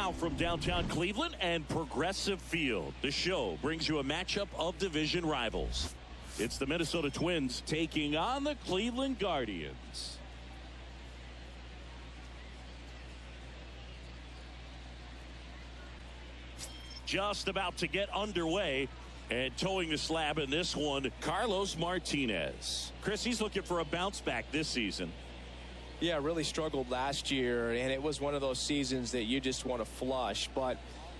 Now from downtown Cleveland and Progressive Field, the show brings you a matchup of division rivals. It's the Minnesota Twins taking on the Cleveland Guardians. Just about to get underway, and towing the slab in this one, Carlos Martinez. Chris, he's looking for a bounce back this season. Yeah, really struggled last year, and it was one of those seasons that you just want to flush. But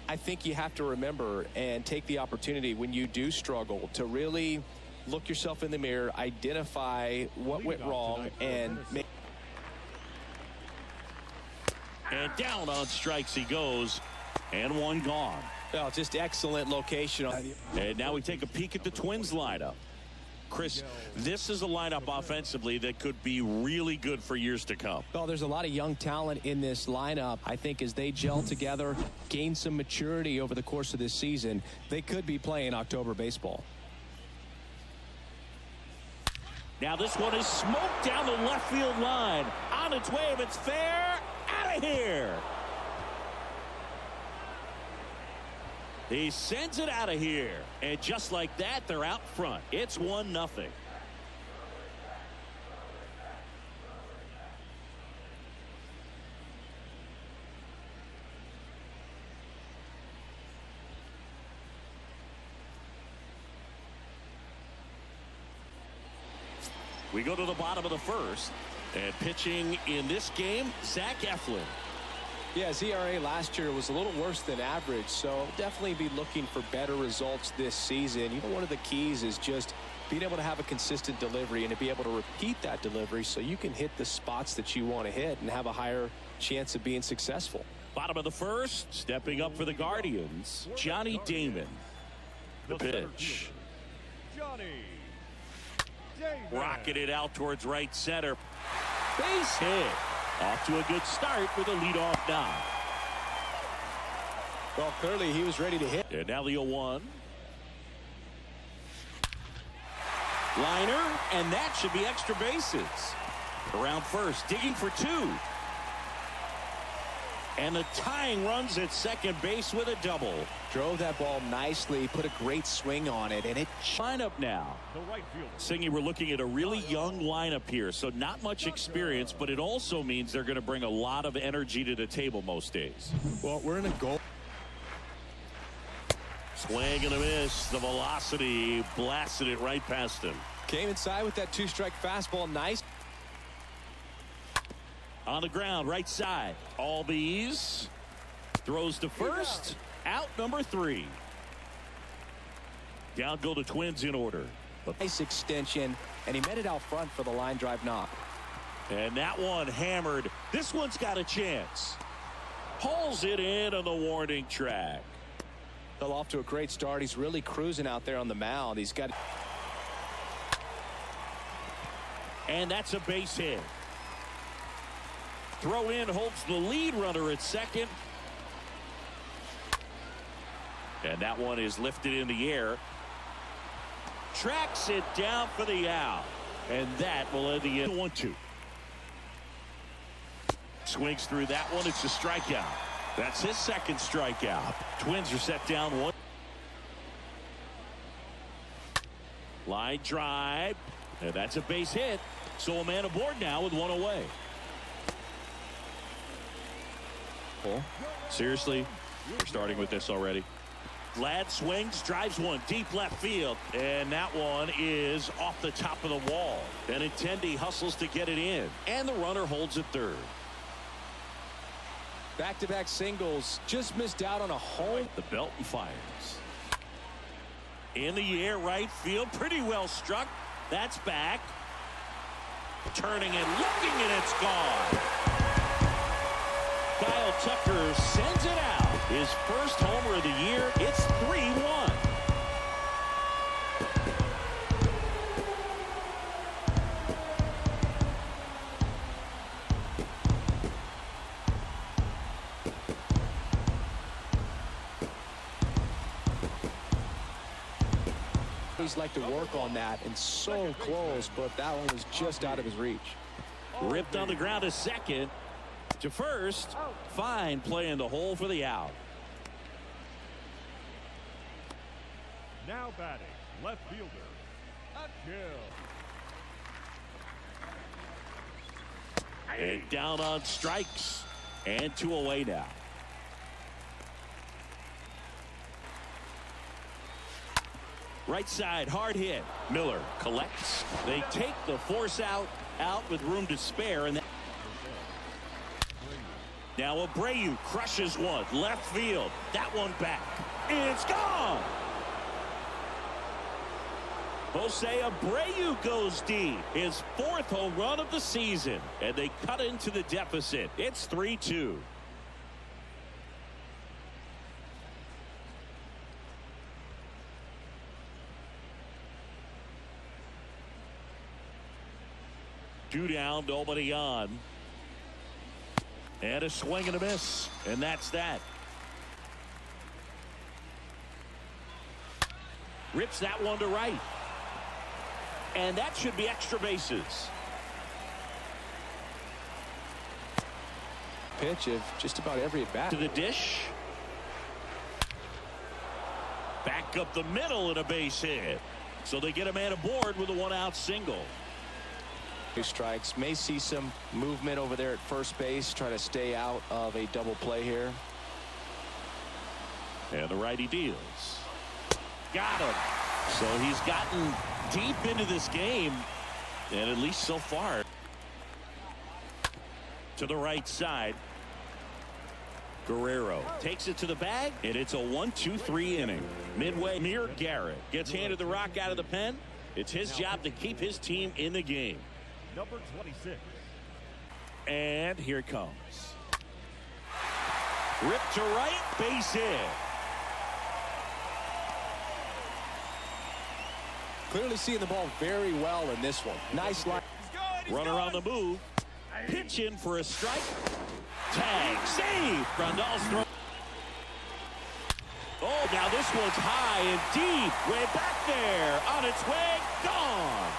I think you have to remember and take the opportunity when you do struggle to really look yourself in the mirror, identify what went wrong, and make. And down on strikes he goes, and one gone. Well, just excellent location. And now we take a peek at the Twins lineup. Chris, this is a lineup offensively that could be really good for years to come. Well, there's a lot of young talent in this lineup. I think as they gel together, gain some maturity over the course of this season, they could be playing October baseball. Now this one is smoked down the left field line. On its way, if it's fair, out of here. He sends it out of here. And just like that, they're out front. It's 1-0. We go to the bottom of the first. And pitching in this game, Zach Eflin. Yeah, his ERA last year was a little worse than average, so definitely be looking for better results this season. You know, one of the keys is just being able to have a consistent delivery and to be able to repeat that delivery so you can hit the spots that you want to hit and have a higher chance of being successful. Bottom of the first, stepping up for the Guardians, Johnny Damon. The pitch. Rocketed out towards right center. Base hit. Off to a good start with a leadoff knock. Well, clearly he was ready to hit. And now the 0-1. Liner, and that should be extra bases. Around first, digging for two. And the tying runs at second base with a double. Drove that ball nicely, put a great swing on it, and it lineup now. Singy, we're looking at a really young lineup here, so not much experience, but it also means they're going to bring a lot of energy to the table most days. Well, we're in a goal. Swing and a miss. The velocity blasted it right past him. Came inside with that two-strike fastball. Nice. On the ground, right side. Albies throws to first. Out number 3. Down go the Twins in order. Nice extension, and he met it out front for the line drive knock. And that one hammered. This one's got a chance. Pulls it in on the warning track. Fell off to a great start. He's really cruising out there on the mound. He's got. And that's a base hit. Throw in holds the lead runner at second. And that one is lifted in the air. Tracks it down for the out. And that will end the 1-2. Swings through that one. It's a strikeout. That's his second strikeout. Twins are set down 1. Line drive. And that's a base hit. So a man aboard now with one away. Seriously, we're starting with this already. Ladd swings, drives one deep left field, and that one is off the top of the wall. Benintendi hustles to get it in, and the runner holds at third. Back-to-back singles, just missed out on a home. The belt fires. In the air, right field, pretty well struck. That's back. Turning and looking, and it's gone. Kyle Tucker sends it out. His first homer of the year. It's 3-1. He's like to work on that, and so close, but that one was just out of his reach. Ripped on the ground to second. To first. Fine play in the hole for the out. Now batting, left fielder, Cokem. And down on strikes. And 2 away now. Right side, hard hit. Miller collects. They take the force out with room to spare. And now Abreu crushes one. Left field. That one back. It's gone. Jose Abreu goes deep. His 4th home run of the season. And they cut into the deficit. It's 3-2. Two down, nobody on. And a swing and a miss. And that's that. Rips that one to right. And that should be extra bases. Pitch of just about every at bat. To the dish. Back up the middle and a base hit. So they get a man aboard with a 1-out single. 2 strikes. May see some movement over there at first base. Try to stay out of a double play here. And the righty deals. Got him. So he's gotten deep into this game. And at least so far. To the right side. Guerrero takes it to the bag. And it's a 1-2-3 inning. Midway, Amir Garrett gets handed the rock out of the pen. It's his job to keep his team in the game. Number 26. And here it comes. Ripped to right, base hit. Clearly seeing the ball very well in this one. Nice line. Runner on the move. Pitch in for a strike. Tag. Save. Grandal's throw. Oh, now this one's high and deep. Way back there. On its way. Gone.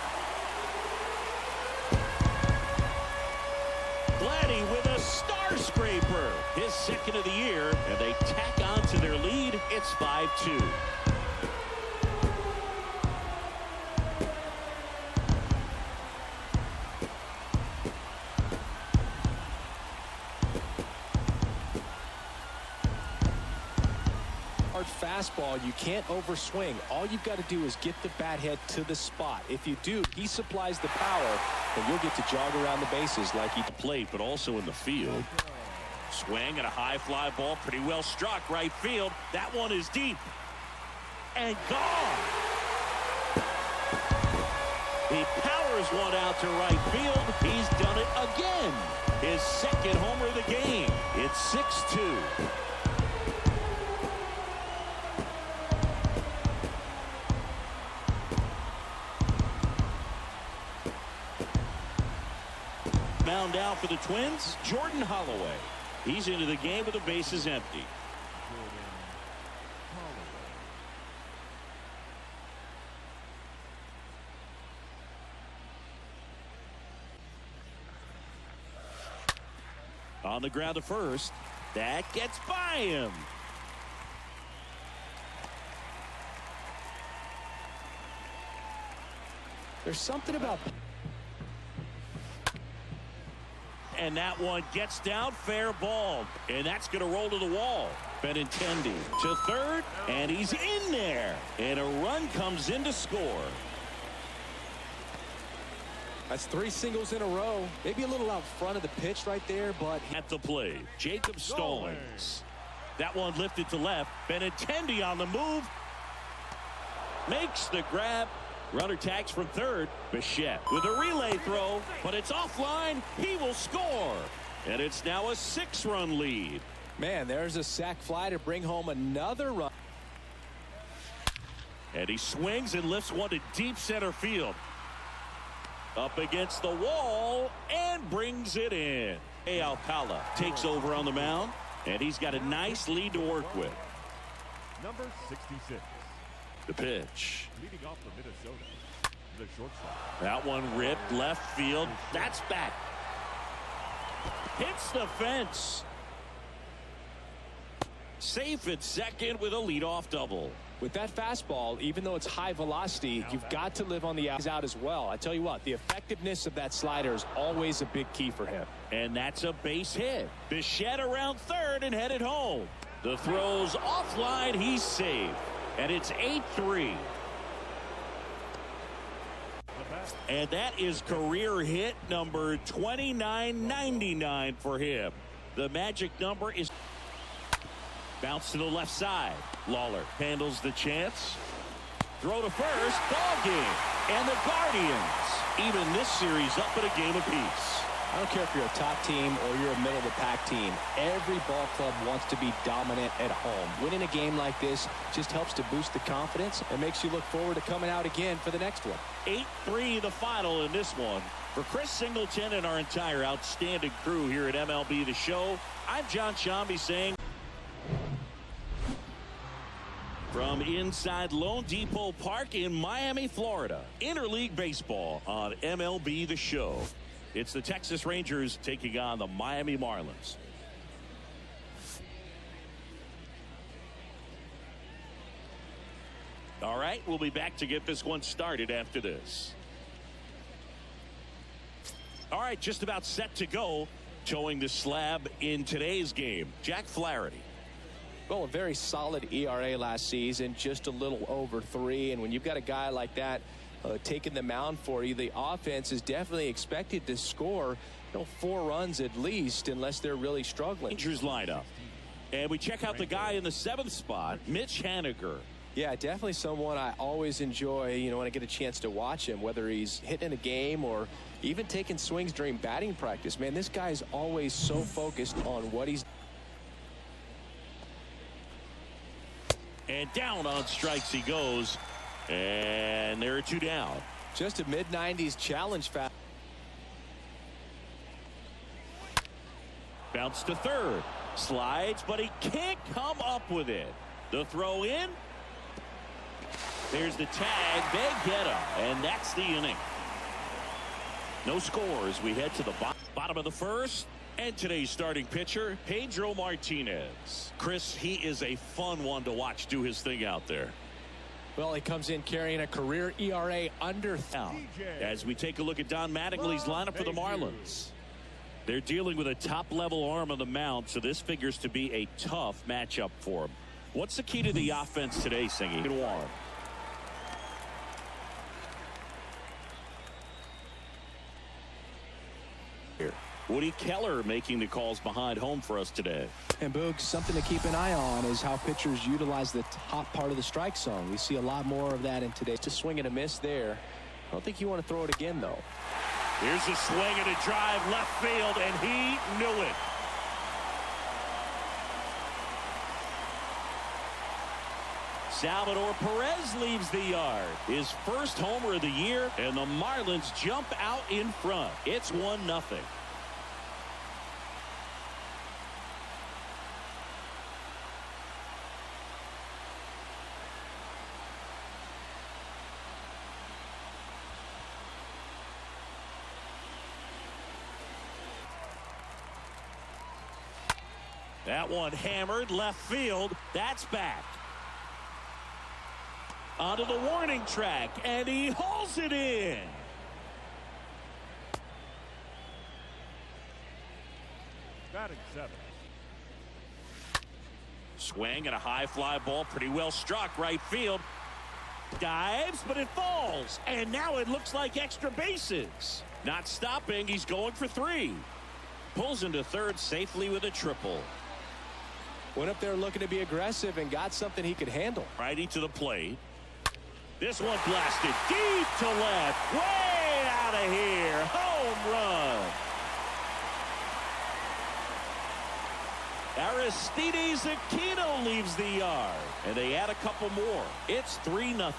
Vladdy with a star scraper. His 2nd of the year. And they tack on to their lead. It's 5-2. Fastball, you can't overswing. All you've got to do is get the bat head to the spot. If you do, he supplies the power, and you'll get to jog around the bases like he played, but also in the field. Swing and a high fly ball, pretty well struck right field. That one is deep and gone. He powers one out to right field. He's done it again. His 2nd homer of the game. It's 6-2. Mound down for the Twins, Jordan Holloway. He's into the game with the bases empty. On the ground to first. That gets by him. There's something about. And that one gets down, fair ball. And that's going to roll to the wall. Benintendi to third, and he's in there. And a run comes in to score. That's 3 singles in a row. Maybe a little out front of the pitch right there, but at the plate, Jacob Stallings. That one lifted to left. Benintendi on the move. Makes the grab. Runner tags from third. Bichette with a relay throw, but it's offline. He will score. And it's now a 6-run lead. Man, there's a sac fly to bring home another run. And he swings and lifts one to deep center field. Up against the wall and brings it in. Alcala takes over on the mound, and he's got a nice lead to work with. Number 66. The pitch. Leading off for Minnesota, the shortstop. That one ripped left field. That's back. Hits the fence. Safe at second with a leadoff double. With that fastball, even though it's high velocity, you've got to live on the out as well. I tell you what, the effectiveness of that slider is always a big key for him. And that's a base hit. Bichette around third and headed home. The throw's offline. He's safe. And it's 8-3. And that is career hit number 2999 for him. The magic number is... Bounce to the left side. Lawler handles the chance. Throw to first. Ball game. And the Guardians even this series up at a game apiece. I don't care if you're a top team or you're a middle-of-the-pack team. Every ball club wants to be dominant at home. Winning a game like this just helps to boost the confidence and makes you look forward to coming out again for the next one. 8-3 the final in this one. For Chris Singleton and our entire outstanding crew here at MLB The Show, I'm John Shambi saying, from inside Lone Depot Park in Miami, Florida, Interleague Baseball on MLB The Show. It's the Texas Rangers taking on the Miami Marlins. All right, we'll be back to get this one started after this. All right, just about set to go. Towing the slab in today's game, Jack Flaherty. Well, a very solid ERA last season, just a little over 3. And when you've got a guy like that taking the mound for you, the offense is definitely expected to score 4 runs at least, unless they're really struggling. Rangers lineup. And we check out the guy in the 7th spot, Mitch Haniger. Yeah, definitely someone I always enjoy, when I get a chance to watch him, whether he's hitting a game or even taking swings during batting practice. Man, this guy is always so focused on what he's. And down on strikes he goes. And there are 2 down. Just a mid-90s challenge foul. Bounce to third. Slides, but he can't come up with it. The throw in. There's the tag. They get him. And that's the inning. No scores. We head to the bottom of the first. And today's starting pitcher, Pedro Martinez. Chris, he is a fun one to watch do his thing out there. Well, he comes in carrying a career ERA under down. As we take a look at Don Mattingly's lineup for the Marlins. They're dealing with a top-level arm on the mound, so this figures to be a tough matchup for him. What's the key to the offense today, Singy? Good one. Here. Woody Keller making the calls behind home for us today. And Boog, something to keep an eye on is how pitchers utilize the top part of the strike zone. We see a lot more of that in today. To swing and a miss there. I don't think you want to throw it again, though. Here's a swing and a drive left field, and he knew it. Salvador Perez leaves the yard. His first homer of the year, and the Marlins jump out in front. It's 1-0. That one hammered left field. That's back. Onto the warning track, and he hauls it in. Batting 7th. Swing and a high fly ball, pretty well struck right field. Dives, but it falls, and now it looks like extra bases. Not stopping, he's going for 3. Pulls into third safely with a triple. Went up there looking to be aggressive and got something he could handle. Righty to the plate. This one blasted deep to left. Way out of here. Home run. Aristides Aquino leaves the yard. And they add a couple more. It's 3-0.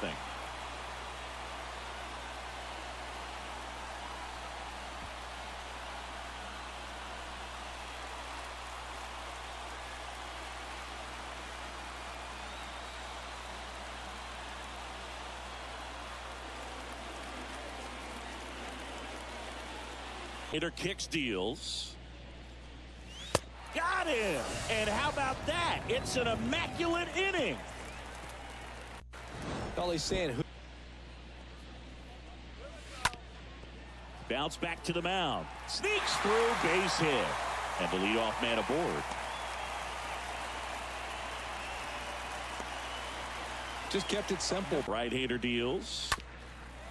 Hitter kicks, deals. Got him. And how about that? It's an immaculate inning. All he's saying. Bounce back to the mound. Sneaks through, base hit. And the leadoff man aboard. Just kept it simple. Right-hander deals.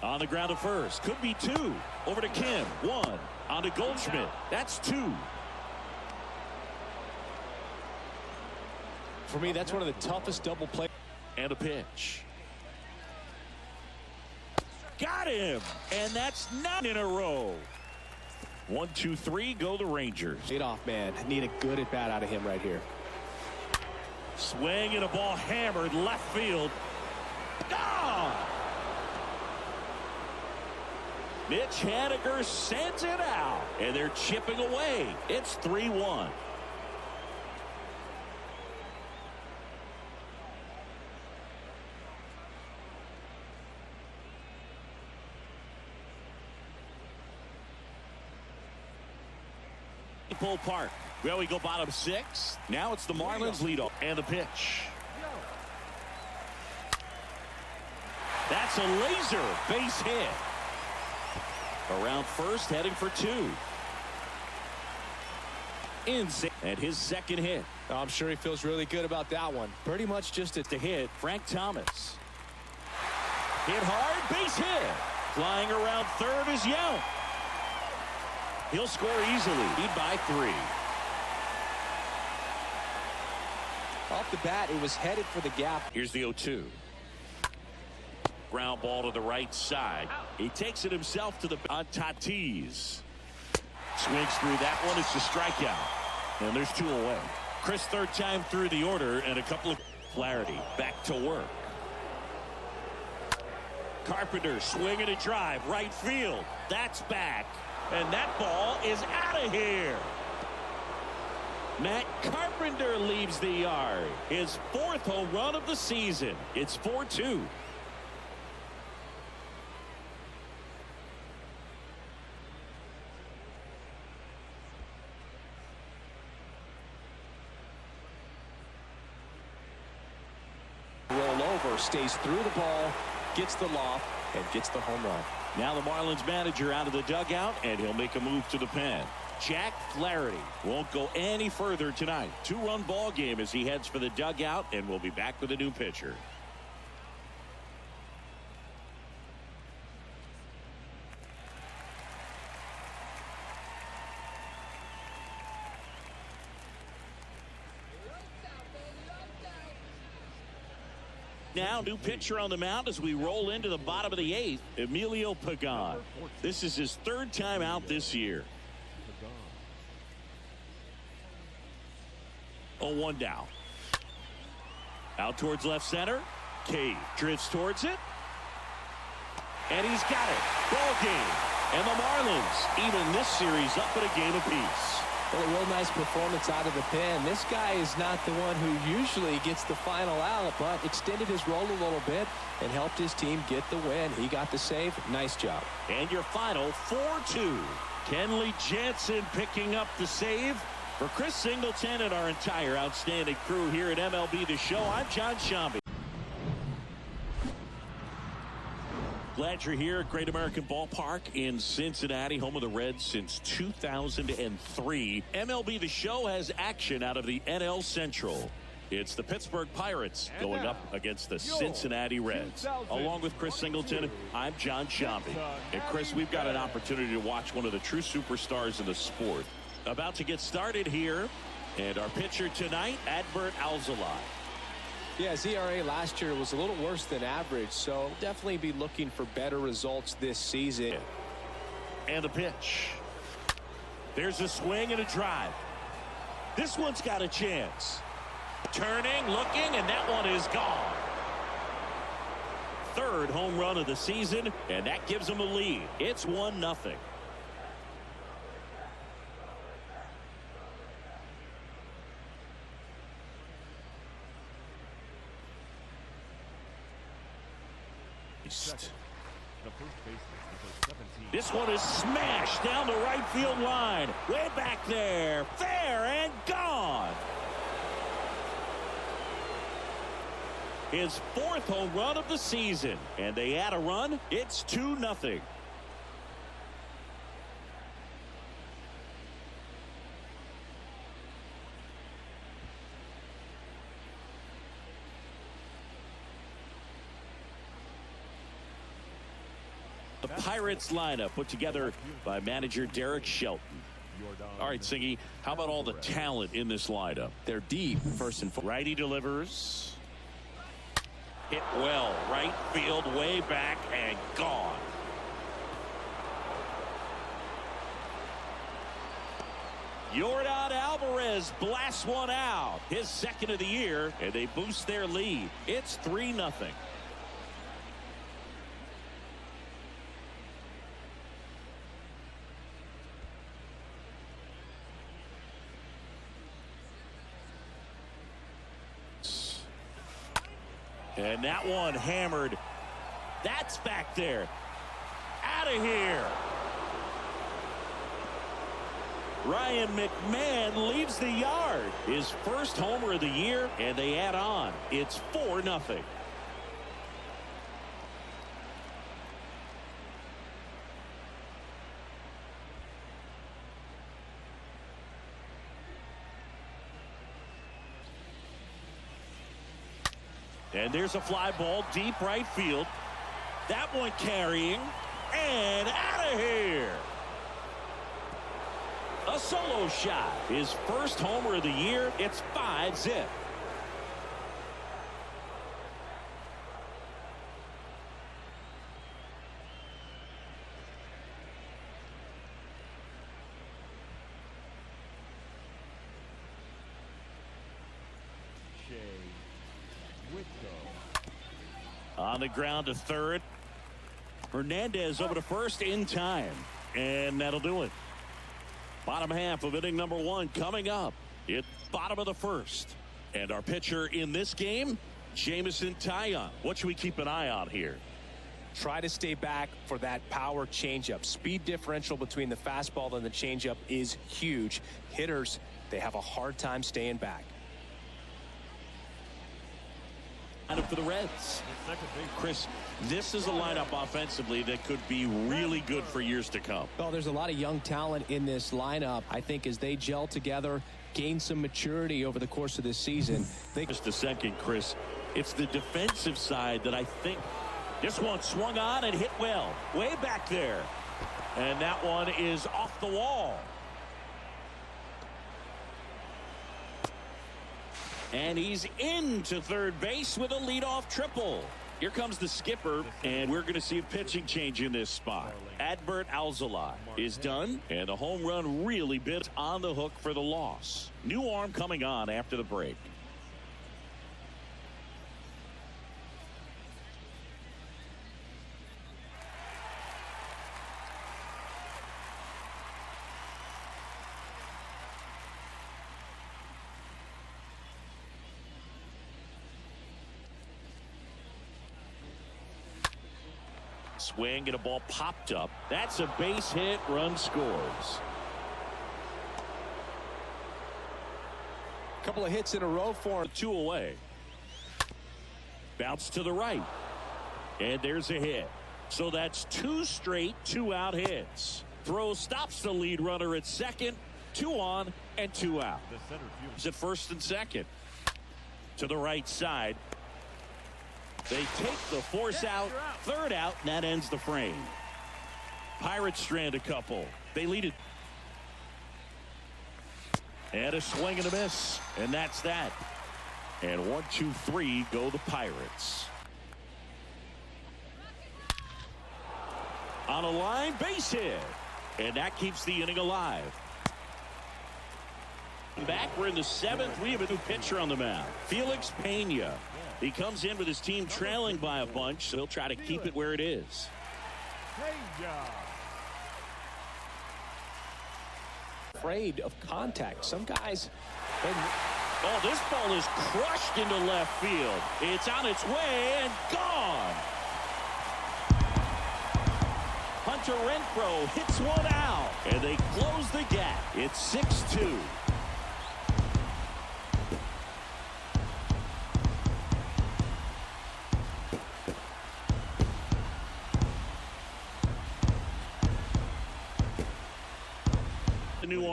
On the ground to first. Could be two. Over to Kim. One. On to Goldschmidt. That's two. For me, that's one of the toughest double play. And a pitch. Got him. And that's 9 in a row. 1, 2, 3. Go the Rangers. Leadoff man. Need a good at bat out of him right here. Swing and a ball hammered left field. Gone. Mitch Haniger sends it out. And they're chipping away. It's 3-1. Pull Park. Well, we go bottom 6. Now it's the Marlins leadoff and the pitch. That's a laser base hit. Around first, heading for 2. Insane. And his second hit. I'm sure he feels really good about that one. Pretty much just to hit. Frank Thomas. Hit hard, base hit. Flying around third is Young. He'll score easily. Lead by 3. Off the bat, it was headed for the gap. Here's the 0-2. Ground ball to the right side. He takes it himself to the on Tatis. Swings through that one. It's a strikeout. And there's 2 away. Chris, third time through the order and a couple of Flaherty back to work. Carpenter swinging a drive right field. That's back. And that ball is out of here. Matt Carpenter leaves the yard. His 4th home run of the season. It's 4-2. Roll over, stays through the ball, gets the loft, and gets the home run. Now the Marlins manager out of the dugout, and he'll make a move to the pen. Jack Flaherty won't go any further tonight. 2-run ball game as he heads for the dugout, and we'll be back with a new pitcher. Now, new pitcher on the mound as we roll into the bottom of the 8th, Emilio Pagan. This is his 3rd time out this year. 0-1 down. Out towards left center. Cave drifts towards it. And he's got it. Ball game. And the Marlins even this series up at a game apiece. Well, a real nice performance out of the pen. This guy is not the one who usually gets the final out, but extended his role a little bit and helped his team get the win. He got the save. Nice job. And your final 4-2. Kenley Jansen picking up the save. For Chris Singleton and our entire outstanding crew here at MLB The Show, I'm John Shambi. Glad you're here at Great American Ballpark in Cincinnati, home of the Reds since 2003. MLB The Show has action out of the NL Central. It's the Pittsburgh Pirates going up against the Cincinnati Reds. Along with Chris Singleton, I'm John Shambi. And Chris, we've got an opportunity to watch one of the true superstars in the sport. About to get started here. And our pitcher tonight, Adbert Alzolay. Yeah, his ERA last year was a little worse than average, so definitely be looking for better results this season. And the pitch. There's a swing and a drive. This one's got a chance. Turning, looking, and that one is gone. 3rd home run of the season, and that gives them a lead. It's 1-0. This one is smashed down the right field line. Way back there. Fair and gone. his 4th home run of the season. And they add a run. It's 2-0. The Pirates lineup put together by manager Derek Shelton. All right, Singy, how about all the talent in this lineup? They're deep, first and foremost. Righty delivers. Hit well. Right field, way back, and gone. Yordan Alvarez blasts one out. His 2nd of the year, and they boost their lead. It's 3-0. And that one hammered. That's back there. Out of here. Ryan McMahon leaves the yard. His 1st homer of the year, and they add on. It's 4-0. And there's a fly ball deep right field. That one carrying. And out of here. A solo shot. His 1st homer of the year. It's 5-0. On the ground to 3rd. Hernandez over to 1st in time. And that'll do it. Bottom half of inning number 1 coming up. It's bottom of the 1st. And our pitcher in this game, Jameson Taillon. What should we keep an eye on here? Try to stay back for that power changeup. Speed differential between the fastball and the changeup is huge. Hitters, they have a hard time staying back. For the Reds. Chris, this is a lineup offensively that could be really good for years to come. Well, there's a lot of young talent in this lineup. I think as they gel together, gain some maturity over the course of this season. Just a second, Chris. It's the defensive side that I think this one swung on and hit well. Way back there. And that one is off the wall. And he's into 3rd base with a leadoff triple. Here comes the skipper, and we're going to see a pitching change in this spot. Adbert Alzolay is done, and the home run really bit on the hook for the loss. New arm coming on after the break. Swing and a ball popped up. That's a base hit. Run scores. Couple of hits in a row for him. 2 away. Bounce to the right. And there's a hit. So that's 2 straight 2-out hits. Throw stops the lead runner at 2nd. 2 on and 2 out. He's at 1st and 2nd. To the right side. They take the force out, 3rd out, and that ends the frame. Pirates strand a couple. They lead it. And a swing and a miss. And that's that. And 1, 2, 3 go the Pirates. On a line, base hit. And that keeps the inning alive. Back, we're in the 7th. We have a new pitcher on the mound. Felix Pena. He comes in with his team trailing by a bunch, so he'll try to keep it where it is. Afraid of contact. Some guys. Oh, this ball is crushed into left field. It's on its way and gone. Hunter Renfroe hits one out, and they close the gap. It's 6-2.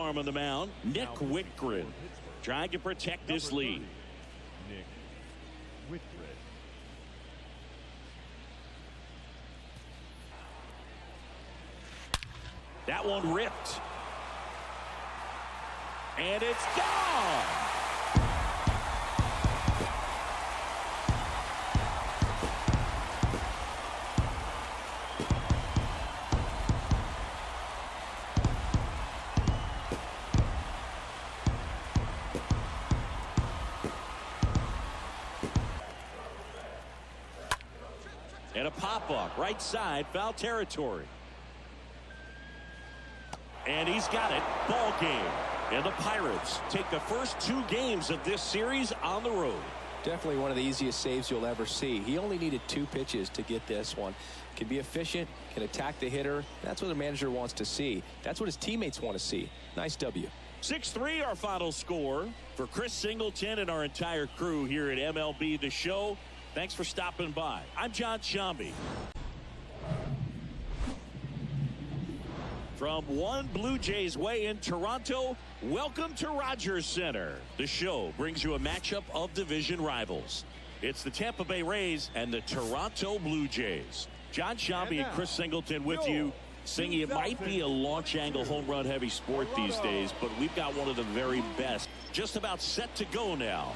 arm on the mound, Nick Whitgren, trying to protect this lead. Nick Whitgren. That one ripped. And it's gone. And a pop-up, right side, foul territory. And he's got it. Ball game. And the Pirates take the first 2 games of this series on the road. Definitely one of the easiest saves you'll ever see. He only needed 2 pitches to get this one. Can be efficient, can attack the hitter. That's what the manager wants to see. That's what his teammates want to see. Nice W. 6-3 our final score. For Chris Singleton and our entire crew here at MLB The Show, thanks for stopping by. I'm John Shambi. From One Blue Jays Way in Toronto, welcome to Rogers Center. The show brings you a matchup of division rivals. It's the Tampa Bay Rays and the Toronto Blue Jays. John Shambi and Chris Singleton with you. Singy, it might be a launch angle home run heavy sport these days, but we've got one of the very best. Just about set to go now.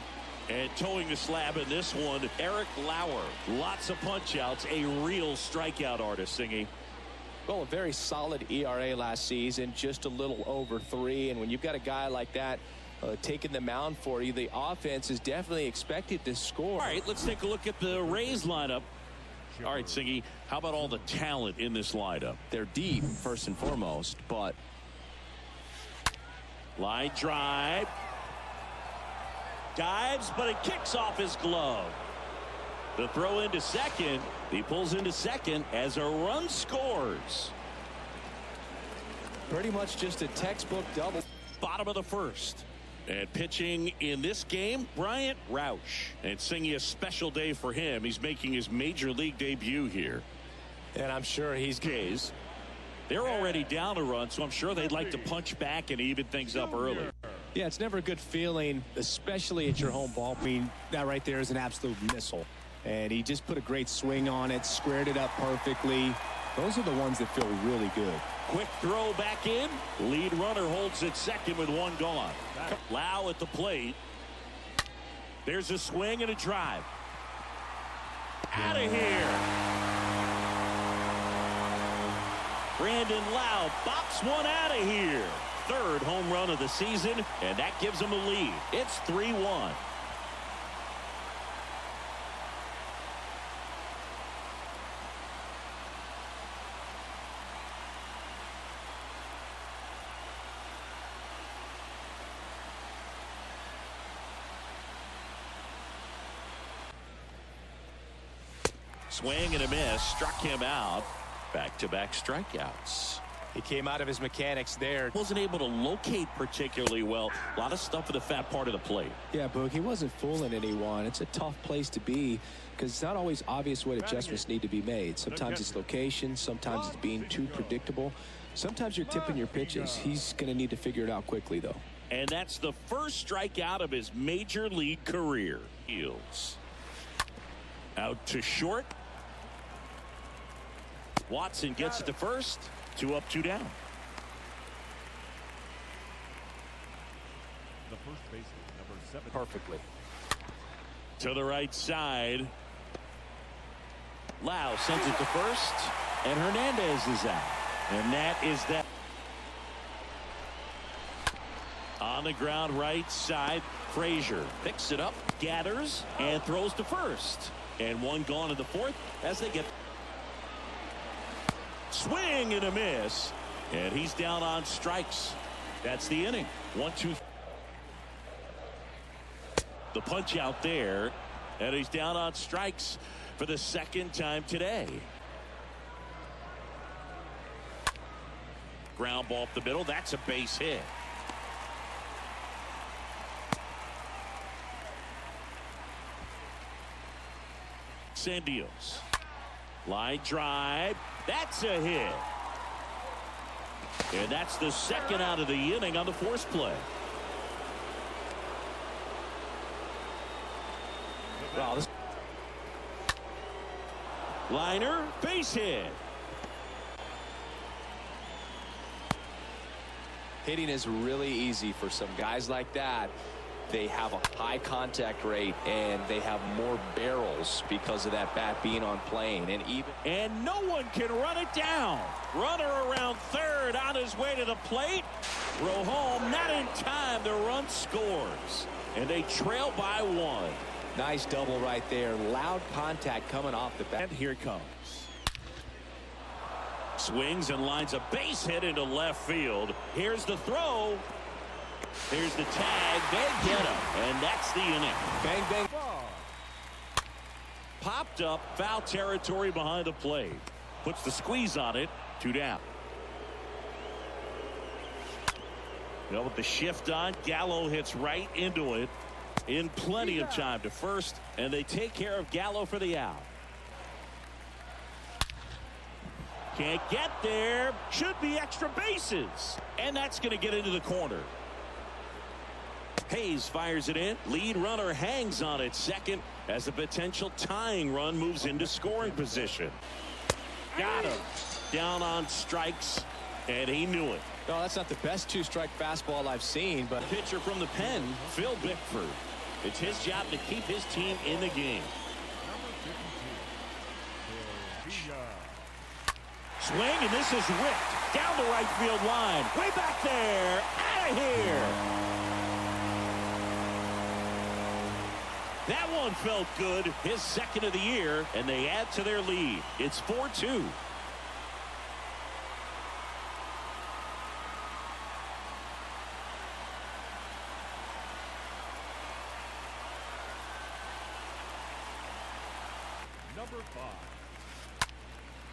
And towing the slab in this one, Eric Lauer. Lots of punch outs, a real strikeout artist, Singy. Well, a very solid ERA last season, just a little over 3. And when you've got a guy like that taking the mound for you, the offense is definitely expected to score. All right, let's take a look at the Rays lineup. All right, Singy, how about all the talent in this lineup? They're deep, first and foremost, but... Line drive. Dives, but it kicks off his glove. The throw into second. He pulls into second as a run scores. Pretty much just a textbook double. Bottom of the first. And pitching in this game, Bryant Rauch. And singing a special day for him. He's making his major league debut here. And I'm sure he's... Jays. They're already down a run, so I'm sure they'd like to punch back and even things up early. Yeah, it's never a good feeling, especially at your home ball. I mean, that right there is an absolute missile. And he just put a great swing on it, squared it up perfectly. Those are the ones that feel really good. Quick throw back in. Lead runner holds it second with 1 gone. Lau at the plate. There's a swing and a drive. Out of here. Brandon Lau bops one out of here. 3rd home run of the season, and that gives him a lead. It's 3-1. Swing and a miss, struck him out. Back-to-back strikeouts. He came out of his mechanics there. Wasn't able to locate particularly well. A lot of stuff in the fat part of the plate. Yeah, Boog, he wasn't fooling anyone. It's a tough place to be because it's not always obvious what adjustments need to be made. Sometimes it's location. Sometimes it's being too predictable. Sometimes you're tipping your pitches. He's going to need to figure it out quickly, though. And that's the first strikeout of his major league career. Fields. Out to short. Watson gets it to first. 2 up, 2 down. The first baseman, number 7. Perfectly. To the right side. Lau sends it to first. And Hernandez is out. And that is that. On the ground right side. Frazier picks it up, gathers, and throws to first. And 1 gone in the 4th as they get. Swing and a miss. And he's down on strikes. That's the inning. 1-2. The punch out there. And he's down on strikes for the 2nd time today. Ground ball up the middle. That's a base hit. Sandios. Line drive. That's a hit. And that's the second out of the inning on the force play. Wow, this Liner, base hit. hitting is really easy for some guys like that. They have a high contact rate and they have more barrels because of that bat being on plane. And no one can run it down. Runner around third on his way to the plate. Throw home, not in time. The run scores. And they trail by one. Nice double right there. Loud contact coming off the bat. And here it comes. Swings and lines a base hit into left field. Here's the throw. Here's the tag. They get him. And that's the inning. Bang, bang. Popped up. Foul territory behind the plate. Puts the squeeze on it. 2 down. Well, with the shift on, Gallo hits right into it in plenty of time to first, and they take care of Gallo for the out. Can't get there. Should be extra bases. And that's going to get into the corner. Hayes fires it in. Lead runner hangs on at second as a potential tying run moves into scoring position. Got him. Down on strikes, and he knew it. No, that's not the best two-strike fastball I've seen, but Pitcher from the pen, Phil Bickford. It's his job to keep his team in the game. Swing, and this is ripped down the right field line. Way back there. Out of here. That one felt good. His second of the year, and they add to their lead. It's 4-2. Number 5.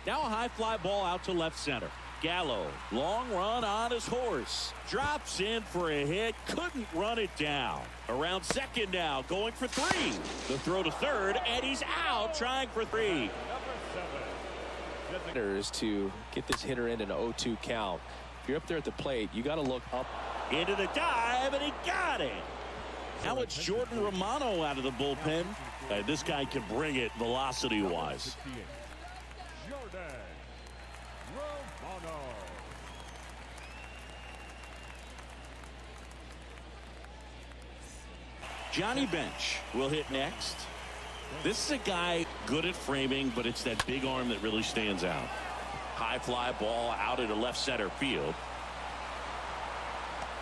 Now a high fly ball out to left center. Gallo, long run on his horse. Drops in for a hit. Couldn't run it down. Around second now, going for 3. The throw to third, and he's out trying for 3. Number 7. is to get this hitter in an 0-2 count. If you're up there at the plate, you got to look up. Into the dive, and he got it. Now it's Jordan Romano out of the bullpen. This guy can bring it velocity-wise. Jordan Romano. Johnny Bench will hit next. This is a guy good at framing, but it's that big arm that really stands out. High fly ball out into left center field.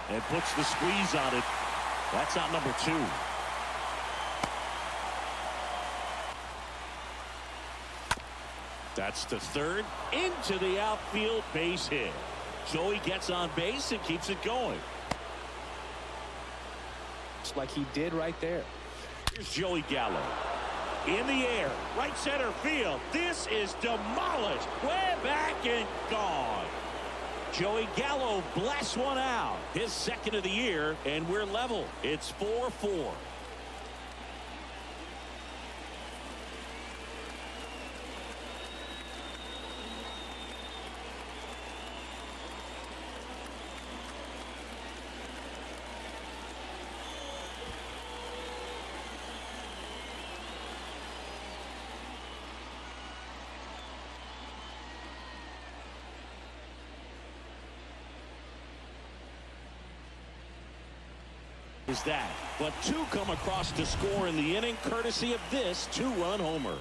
And puts the squeeze on it. That's out number 2. That's the third. Into the outfield, base hit. Joey gets on base and keeps it going. Just like he did right there. Here's Joey Gallo. In the air, right center field. This is demolished. Way back and gone. Joey Gallo blasts one out. His second of the year, and we're level. It's 4-4. Is that, but 2 come across to score in the inning courtesy of this 2-run homer.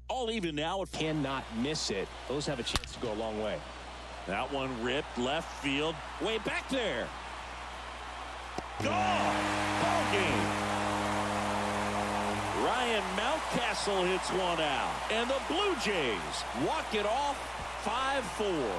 All even now. Cannot miss it. Those have a chance to go a long way. That one ripped left field, way back there. Gone. Ball game. Ryan Mountcastle hits one out, and the Blue Jays walk it off 5-4.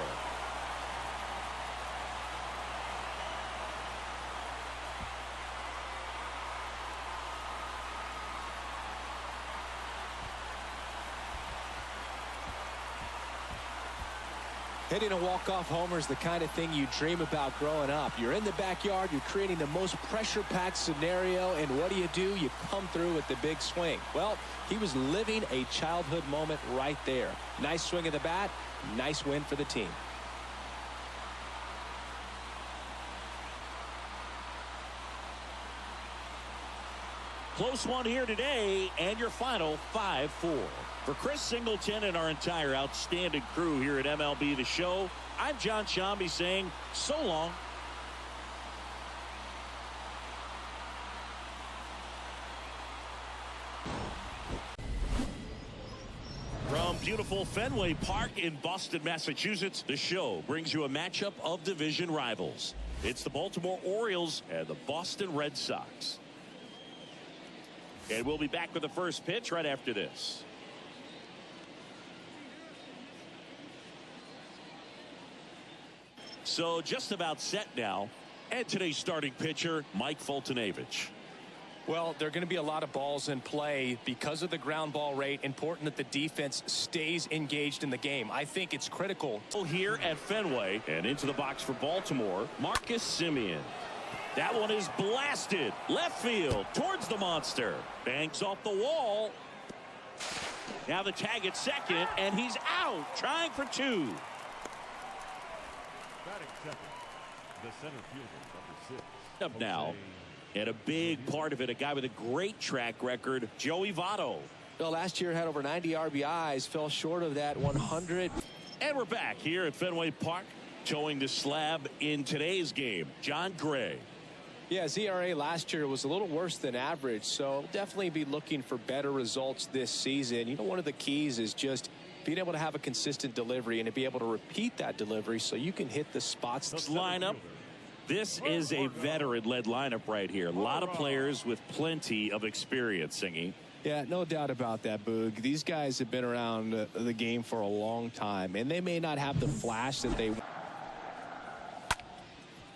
Hitting a walk-off homer is the kind of thing you dream about growing up. You're in the backyard, you're creating the most pressure-packed scenario, and what do? You come through with the big swing. Well, he was living a childhood moment right there. Nice swing of the bat, nice win for the team. Close one here today, and your final 5-4. For Chris Singleton and our entire outstanding crew here at MLB The Show, I'm John Shambi saying so long. From beautiful Fenway Park in Boston, Massachusetts, the show brings you a matchup of division rivals. It's the Baltimore Orioles and the Boston Red Sox. And we'll be back with the first pitch right after this. So just about set now. And today's starting pitcher, Mike Foltynewicz. Well, there are going to be a lot of balls in play because of the ground ball rate. Important that the defense stays engaged in the game. I think it's critical. Here at Fenway, and into the box for Baltimore, Marcus Semien. That one is blasted left field towards the monster. Banks off the wall. Now the tag at second, and he's out trying for two. Batting second, the center fielder, number 6. Up now. And a big part of it, a guy with a great track record, Joey Votto. Well, last year had over 90 RBIs, fell short of that 100. And we're back here at Fenway Park, towing the slab in today's game, John Gray. Yeah, his ERA last year was a little worse than average, so definitely be looking for better results this season. You know, one of the keys is just being able to have a consistent delivery and to be able to repeat that delivery so you can hit the spots. This lineup. This is a veteran-led lineup right here. A lot of players with plenty of experience, Singy. Yeah, no doubt about that, Boog. These guys have been around the game for a long time, and they may not have the flash that they...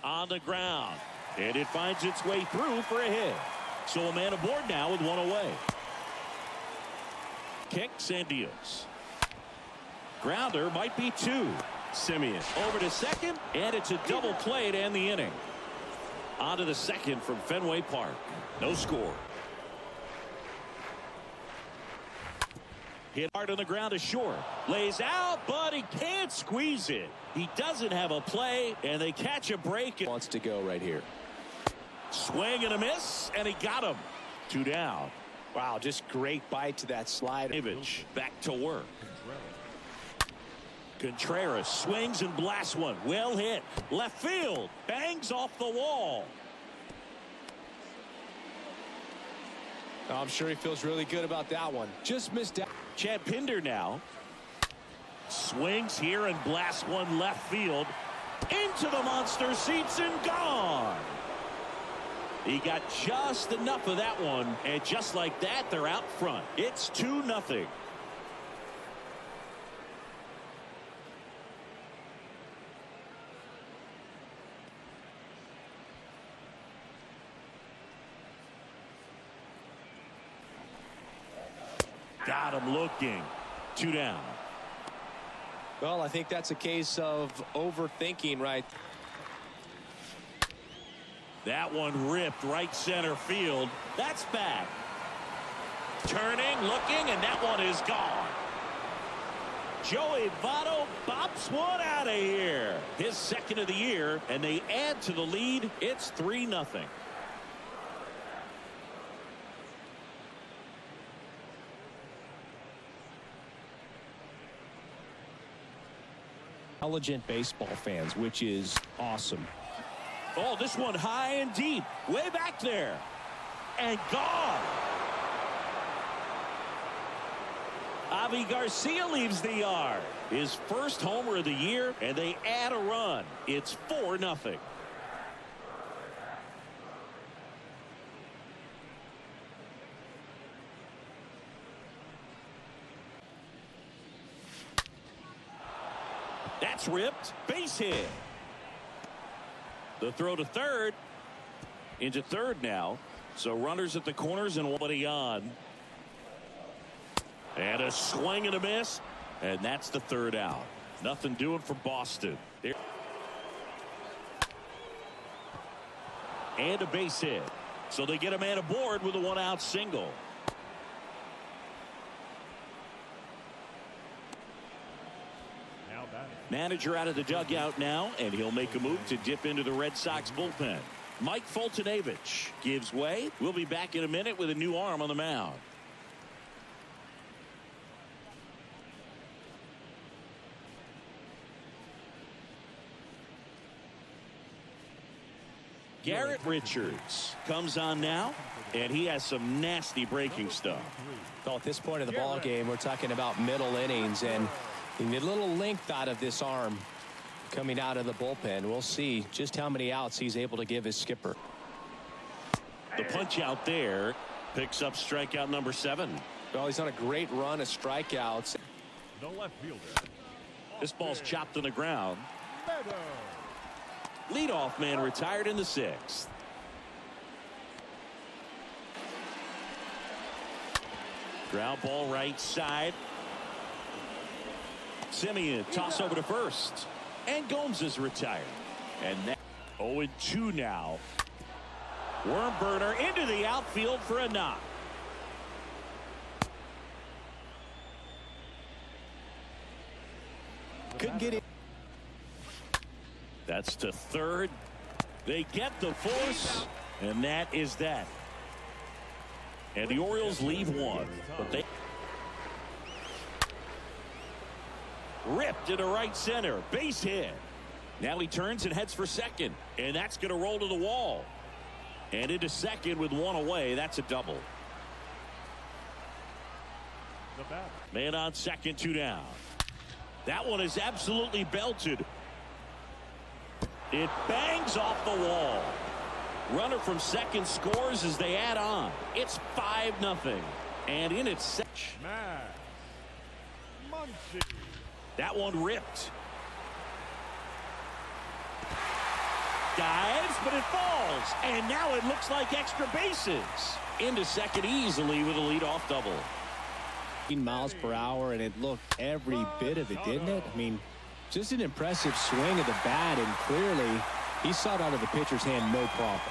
On the ground, and it finds its way through for a hit. So a man aboard now with one away. Kicks and deals. Grounder might be two. Semien over to second, and it's a double play to end the inning. On to the second from Fenway Park. No score. Hit hard on the ground to short. Lays out, but he can't squeeze it. He doesn't have a play, and they catch a break. Wants to go right here. Swing and a miss, and he got him. 2 down. Wow, just great bite to that slide. Back to work. Contreras swings and blasts one. Well hit. Left field. Bangs off the wall. I'm sure he feels really good about that one. Just missed out. Chad Pinder now. Swings here and blasts one left field. Into the monster seats and gone. He got just enough of that one. And just like that, they're out front. It's 2-0. Got him looking. 2 down. Well, I think that's a case of overthinking, right? That one ripped right center field. That's back. Turning, looking, and that one is gone. Joey Votto bops one out of here. His second of the year, and they add to the lead. It's 3-0. Intelligent baseball fans, which is awesome. Oh, this one high and deep, way back there, and gone. Avi Garcia leaves the yard. His first homer of the year, and they add a run. It's 4-0. That's ripped. Base hit. The throw to third. Into third now. So runners at the corners and nobody on. And a swing and a miss. And that's the third out. Nothing doing for Boston. And a base hit. So they get a man aboard with a 1-out single. Manager out of the dugout now, and he'll make a move to dip into the Red Sox bullpen. Mike Fultonavich gives way. We'll be back in a minute with a new arm on the mound. Garrett Richards comes on now, and he has some nasty breaking stuff. Well, at this point of the ball game, we're talking about middle innings, and you need a little length out of this arm coming out of the bullpen. We'll see just how many outs he's able to give his skipper. The punch out there picks up strikeout number 7. Well, he's on a great run of strikeouts. The left fielder. This ball's chopped on the ground. Leadoff man retired in the 6th. Ground ball right side. Simeon toss over to first. And Gomes is retired. And that 0-2 now. Worm burner into the outfield for a knock. Couldn't get it. That's to third. They get the force, and that is that. And the Orioles leave one, but they ripped into right center, base hit. Now he turns and heads for second, and that's going to roll to the wall. And into second with one away. That's a double. Man on second, 2 down. That one is absolutely belted. It bangs off the wall. Runner from second scores as they add on. It's 5-0. And in its that one ripped. Dives, but it falls. And now it looks like extra bases. Into second easily with a leadoff double. Miles per hour, and it looked every bit of it, didn't it? I mean, just an impressive swing of the bat, and clearly he saw it out of the pitcher's hand no problem.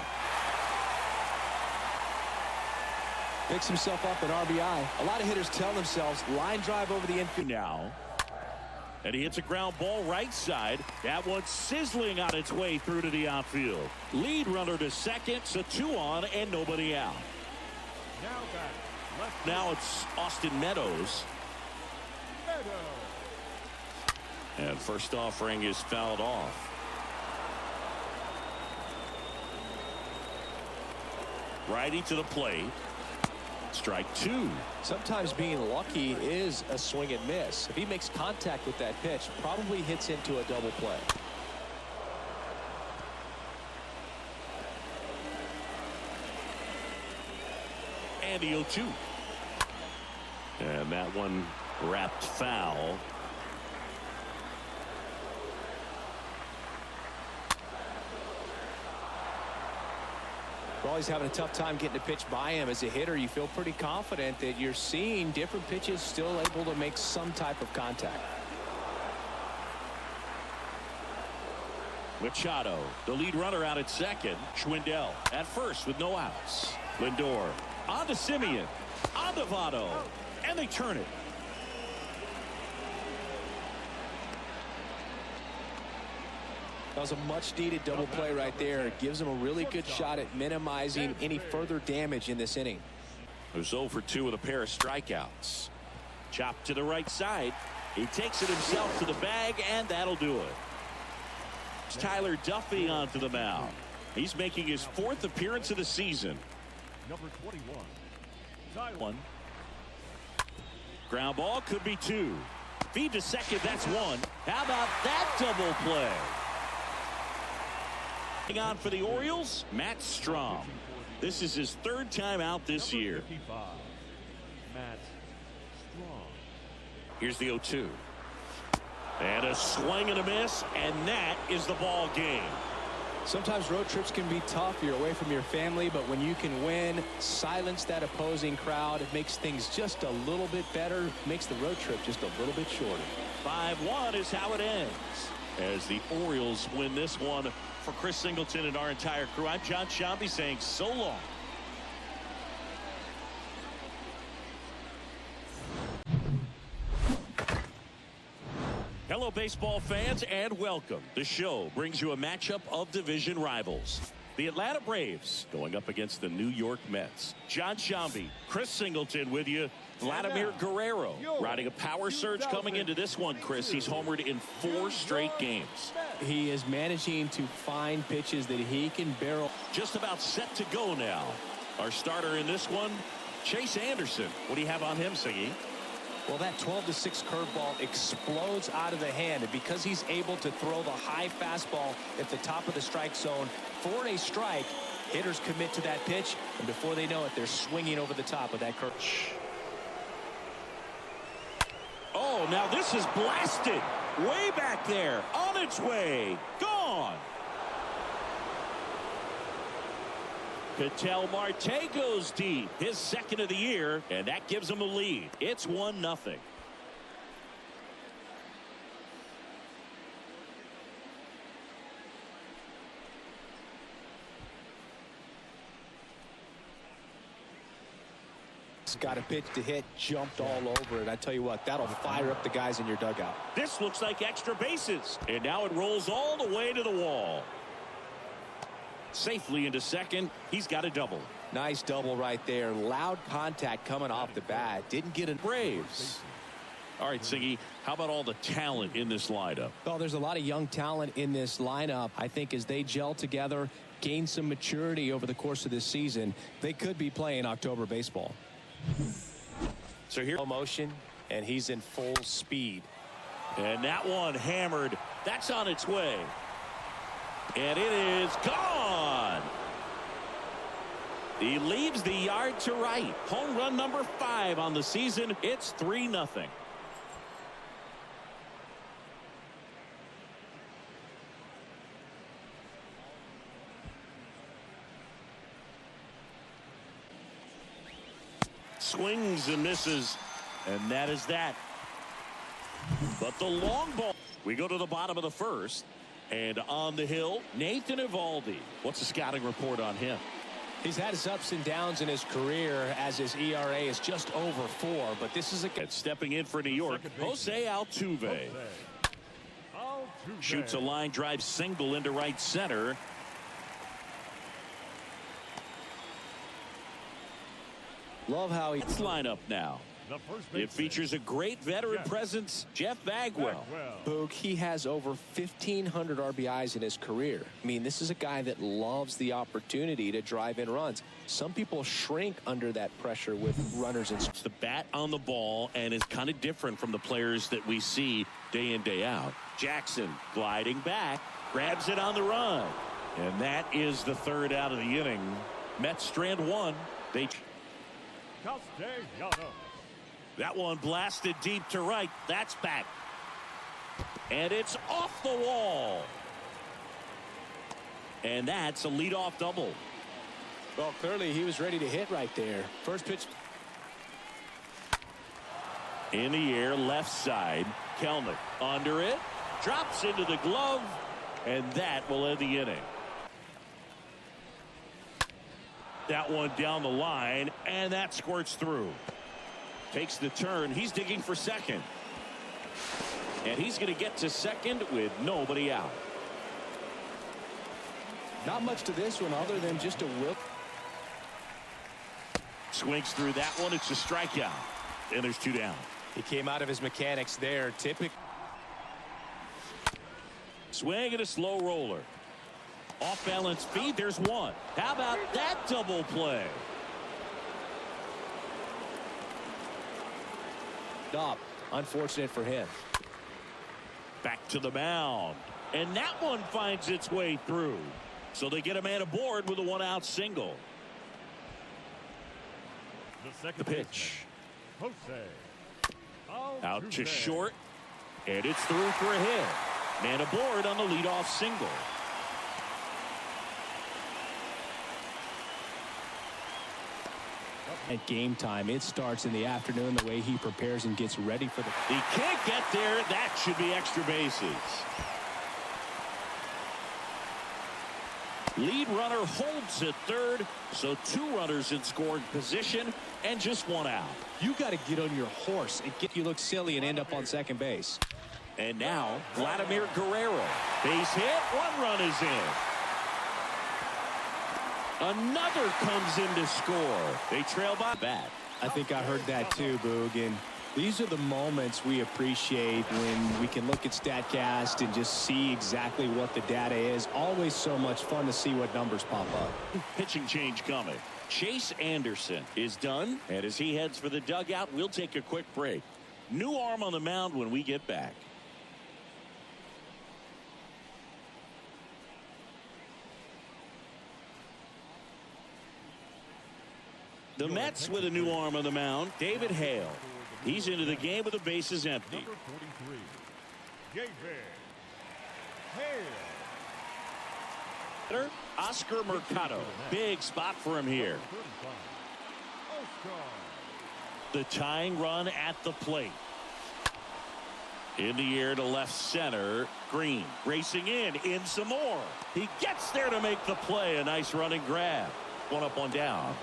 Picks himself up an RBI. A lot of hitters tell themselves line drive over the infield now. And he hits a ground ball right side. That one's sizzling on its way through to the outfield. Lead runner to second, so 2 on and nobody out. Now it's Austin Meadows. And first offering is fouled off. Righty to the plate. Strike 2. Sometimes being lucky is a swing and miss. If he makes contact with that pitch, probably hits into a double play. And the 0-2. And that one wrapped foul. Well, he's having a tough time getting a pitch by him. As a hitter, you feel pretty confident that you're seeing different pitches still able to make some type of contact. Machado, the lead runner out at second. Schwindel at first with no outs. Lindor on to Simeon, on to Votto, and they turn it. That was a much-needed double play right there. It gives him a really good shot at minimizing any further damage in this inning. It was 0 for 2 with a pair of strikeouts. Chopped to the right side. He takes it himself to the bag, and that'll do it. It's Tyler Duffy onto the mound. He's making his 4th appearance of the season. Number 21. One. Ground ball could be 2. Feed to second, that's 1. How about that double play? On for the Orioles, Matt Strom. This is his 3rd time out this year. Matt Strom. Here's the 0-2. And a swing and a miss, and that is the ball game. Sometimes road trips can be tough. You're away from your family, but when you can win, silence that opposing crowd, it makes things just a little bit better, makes the road trip just a little bit shorter. 5-1 is how it ends as the Orioles win this one. For Chris Singleton and our entire crew, I'm John Shambi saying so long. Hello, baseball fans, and welcome. The show brings you a matchup of division rivals. The Atlanta Braves going up against the New York Mets. John Shambi, Chris Singleton with you. Vladimir Guerrero riding a power surge coming into this one, Chris. He's homered in 4 straight games. He is managing to find pitches that he can barrel. Just about set to go now. Our starter in this one, Chase Anderson. What do you have on him, Siggy? Well, that 12-6 curveball explodes out of the hand, and because he's able to throw the high fastball at the top of the strike zone for a strike, hitters commit to that pitch, and before they know it, they're swinging over the top of that curve. Oh, now this is blasted way back there, on its way, gone. Ketel Marte goes deep, his second of the year, and that gives him a lead. It's 1-0. Got a pitch to hit, jumped all over it. I tell you what, that'll fire up the guys in your dugout. This looks like extra bases, and now it rolls all the way to the wall. Safely into second. He's got a double. Nice double right there. Loud contact coming off the bat. Didn't get a Braves. All right, Siggy, how about all the talent in this lineup? Well, there's a lot of young talent in this lineup. I think as they gel together, gain some maturity over the course of this season, they could be playing October baseball. So here Motion, and he's in full speed. And that one hammered. That's on its way. And it is gone. He leaves the yard to right. Home run number 5 on the season. It's 3-0. Swings and misses, and that is that. But the long ball. We go to the bottom of the first, and on the hill, Nathan Eovaldi. What's the scouting report on him? He's had his ups and downs in his career as his ERA is just over 4, but this is a And stepping in for New York, Jose Altuve. Shoots a line drive single into right center. Love how Let's line up now. It features a great veteran presence, Jeff Bagwell. Boog, he has over 1,500 RBIs in his career. I mean, this is a guy that loves the opportunity to drive in runs. Some people shrink under that pressure with runners in. It's the bat on the ball and is kind of different from the players that we see day in, day out. Jackson gliding back, grabs it on the run. And that is the 3rd out of the inning. Mets strand 1. That one blasted deep to right. That's back. And it's off the wall. And that's a leadoff double. Well, clearly he was ready to hit right there. First pitch. In the air, left side. Kelnick under it. Drops into the glove. And that will end the inning. That one down the line, and that squirts through. Takes the turn. He's digging for second. And he's going to get to second with nobody out. Not much to this one other than just a whip. Swings through that one. It's a strikeout. And there's 2 down. He came out of his mechanics there. Typical. Swing and a slow roller. Off balance feed. There's 1. How about that double play? Up. Unfortunate for him. Back to the mound. And that one finds its way through. So they get a man aboard with a 1-out single. The pitch. Out to short. And it's through for a hit. Man aboard on the leadoff single. At game time, it starts in the afternoon. The way he prepares and gets ready for the. He can't get there. That should be extra bases. Lead runner holds at third, so 2 runners in scoring position and just 1 out. You got to get on your horse and get you look silly and end up on second base. And now Vladimir Guerrero. Base hit. 1 run is in. Another comes in to score. They trail by bat. I think I heard that too, Boog. And these are the moments we appreciate when we can look at StatCast and just see exactly what the data is. Always so much fun to see what numbers pop up. Pitching change coming. Chase Anderson is done. And as he heads for the dugout, we'll take a quick break. New arm on the mound when we get back. The Mets with a new arm on the mound, David Hale. He's into the game with the bases empty. Number 43, David Hale. Oscar Mercado. Big spot for him here. 35, Oscar. The tying run at the plate. In the air to left center. Green racing in some more. He gets there to make the play. A nice running grab. One up, one down.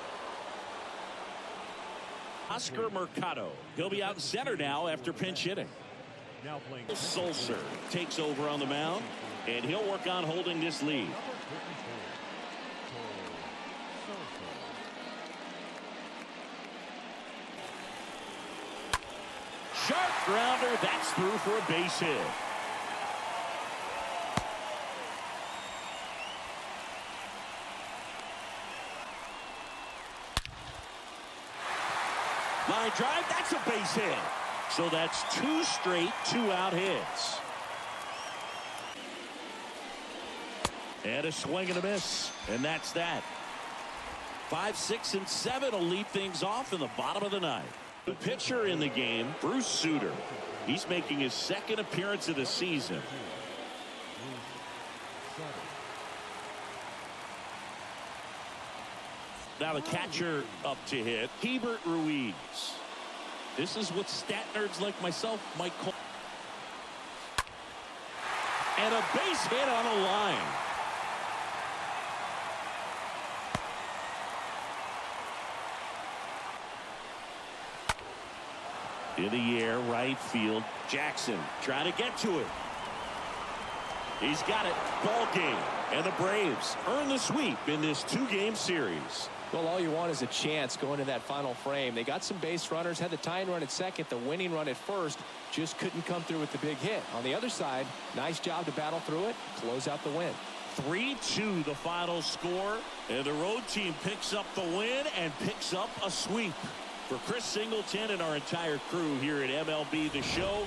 Oscar Mercado. He'll be out in center now after pinch hitting. Now playing Sulcer takes over on the mound, and he'll work on holding this lead. number 54, Sharp grounder. That's through for a base hit. Line drive. That's a base hit. So that's 2 straight 2-out hits. And a swing and a miss. And that's that. 5, 6, and 7 will lead things off in the bottom of the ninth. The pitcher in the game, Bruce Sutter. He's making his 2nd appearance of the season. Now the catcher up to hit, Hebert Ruiz. This is what stat nerds like myself might call. And a base hit on a line. In the air, right field. Jackson trying to get to it. He's got it. Ball game. And the Braves earn the sweep in this 2-game series. Well, all you want is a chance going to that final frame. They got some base runners, had the tying run at second, the winning run at first, just couldn't come through with the big hit. On the other side, nice job to battle through it, close out the win. 3-2 the final score, and the road team picks up the win and picks up a sweep. For Chris Singleton and our entire crew here at MLB The Show,